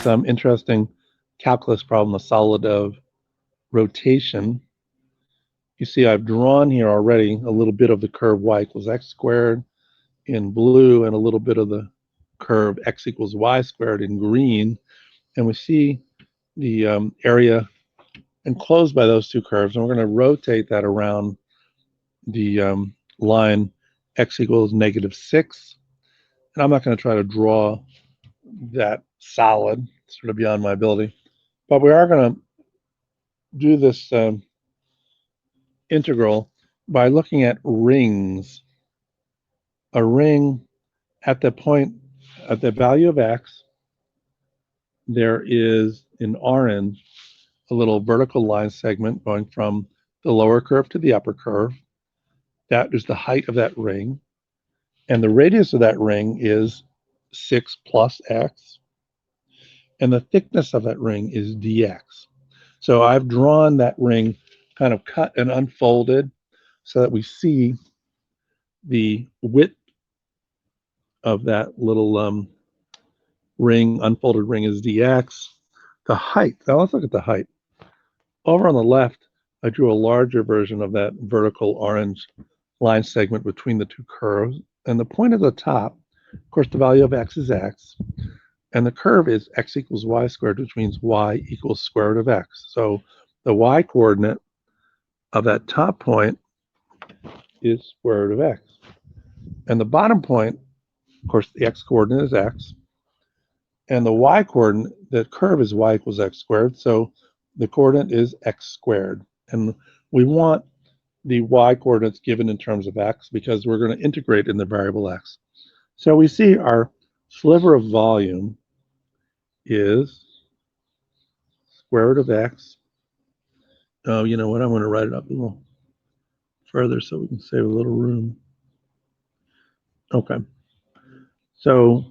this interesting calculus problem, the solid of rotation. You see I've drawn here already a little bit of the curve y equals x squared in blue and a little bit of the curve x equals y squared in green. And we see the area enclosed by those two curves, and we're going to rotate that around the line x equals -6. And I'm not going to try to draw that solid, sort of beyond my ability. But we are going to do this integral by looking at rings. A ring at the point, at the value of x, there is in orange a little vertical line segment going from the lower curve to the upper curve. That is the height of that ring. And the radius of that ring is 6 plus x. And the thickness of that ring is dx. So I've drawn that ring kind of cut and unfolded so that we see the width of that little ring, unfolded ring, is dx. The height, now let's look at the height. Over on the left, I drew a larger version of that vertical orange line segment between the two curves. And the point at the top, of course, the value of x is x. And the curve is x equals y squared, which means y equals square root of x. So the y coordinate of that top point is square root of x. And the bottom point, of course, the x coordinate is x. And the y coordinate, the curve is y equals x squared. So the coordinate is x squared. And we want the y coordinates given in terms of x because we're going to integrate in the variable x. So we see our sliver of volume is square root of x. Oh, you know what? I'm going to write it up a little further so we can save a little room. Okay. So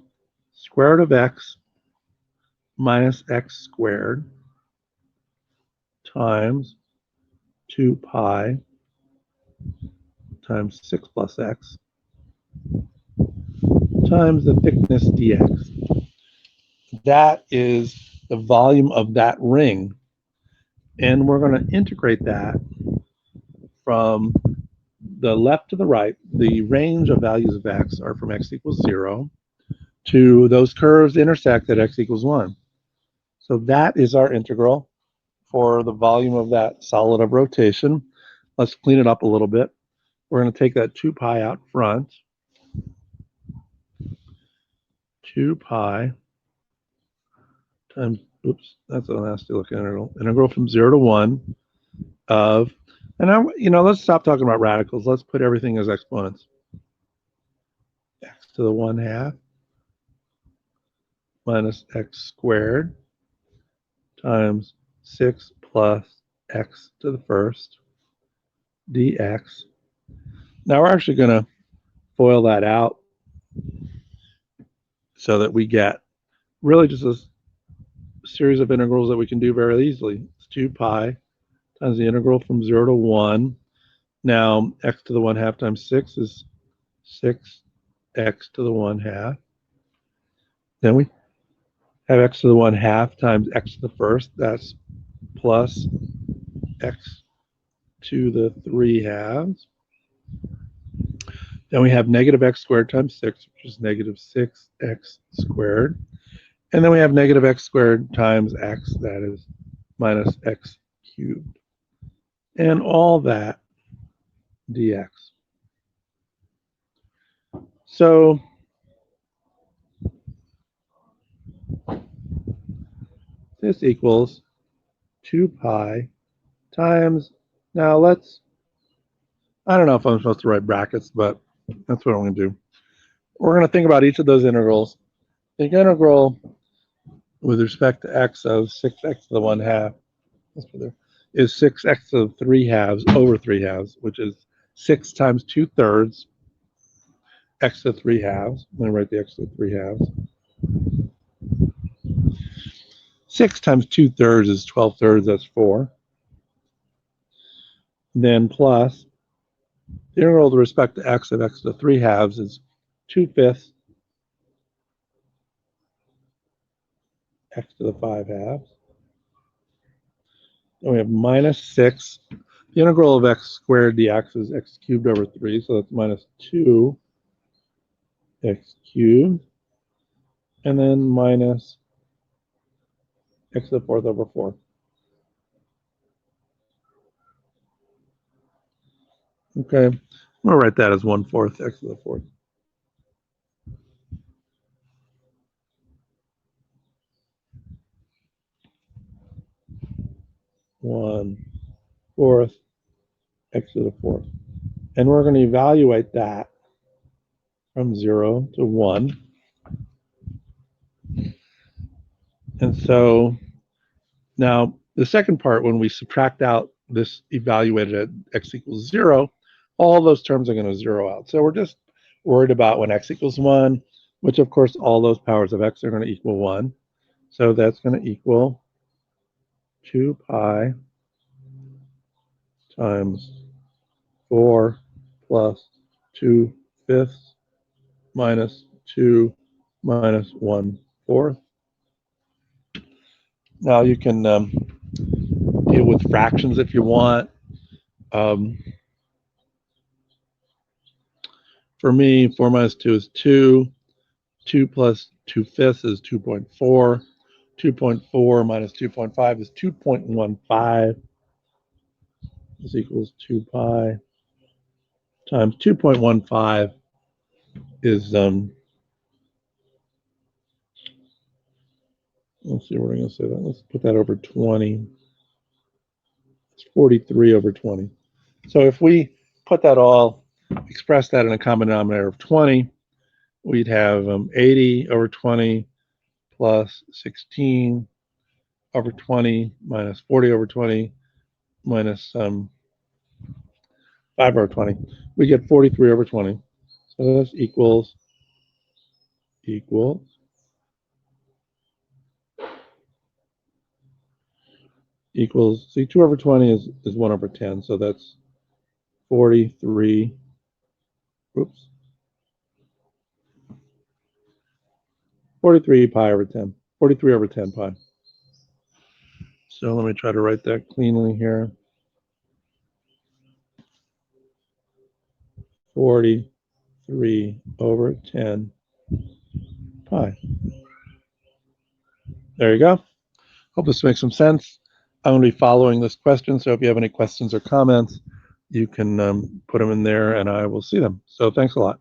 square root of x minus x squared times 2 pi times 6 plus x times the thickness dx. That is the volume of that ring. And we're going to integrate that from the left to the right. The range of values of x are from x equals 0 to those curves intersect at x equals 1. So that is our integral for the volume of that solid of rotation. Let's clean it up a little bit. We're going to take that 2 pi out front. 2 pi times, oops, that's a nasty looking integral. Integral from 0 to 1 of, and now, let's stop talking about radicals. Let's put everything as exponents. X to the 1/2 minus x squared times 6 plus x to the first dx. Now we're actually going to FOIL that out so that we get really just a series of integrals that we can do very easily. It's 2 pi times the integral from 0 to 1. Now x to the 1/2 times 6 is 6x to the 1/2. Then we have x to the 1/2 times x to the first. That's plus x to the 3/2. Then we have negative x squared times 6, which is negative 6x squared. And then we have negative x squared times x, that is minus x cubed. And all that dx. So this equals 2 pi times, now I don't know if I'm supposed to write brackets, but that's what I'm going to do. We're going to think about each of those integrals. The integral with respect to x of 6x to the 1/2 is 6x to the 3/2 over 3/2, which is 6 times 2/3 x to the 3/2. Let me write the x to the 3/2. 6 times 2/3 is 12/3, that's 4. Then plus the integral with respect to x of x to the 3/2 is 2/5 x to the 5 halves. Then we have minus 6. The integral of x squared dx is x cubed over 3, so that's minus 2 x cubed. And then minus x to the 4th over 4. Okay, I'm going to write that as 1/4 x to the 4th. 1/4 x to the 4th. And we're going to evaluate that from 0 to 1. And so now the second part, when we subtract out this evaluated at x equals 0, all those terms are going to zero out. So we're just worried about when x equals 1, which of course all those powers of x are going to equal 1. So that's going to equal 2 pi times 4 plus 2/5 minus 2 minus 1/4. Now you can deal with fractions if you want. For me, 4 minus 2 is 2. 2 plus 2/5 is 2.4. 2.4 minus 2.5 is 2.15. This equals 2 pi times 2.15 is, let's see, we're going to say that. Let's put that over 20. It's 43 over 20. So if we put that all, express that in a common denominator of 20, we'd have 80 over 20 plus 16 over 20 minus 40 over 20 minus 5 over 20. We get 43 over 20. So this equals, see, 2 over 20 is 1 over 10. So that's 43, oops, 43 pi over 10, 43 over 10 pi. So let me try to write that cleanly here. 43 over 10 pi. There you go. Hope this makes some sense. I'm going to be following this question, so if you have any questions or comments, you can put them in there and I will see them. So thanks a lot.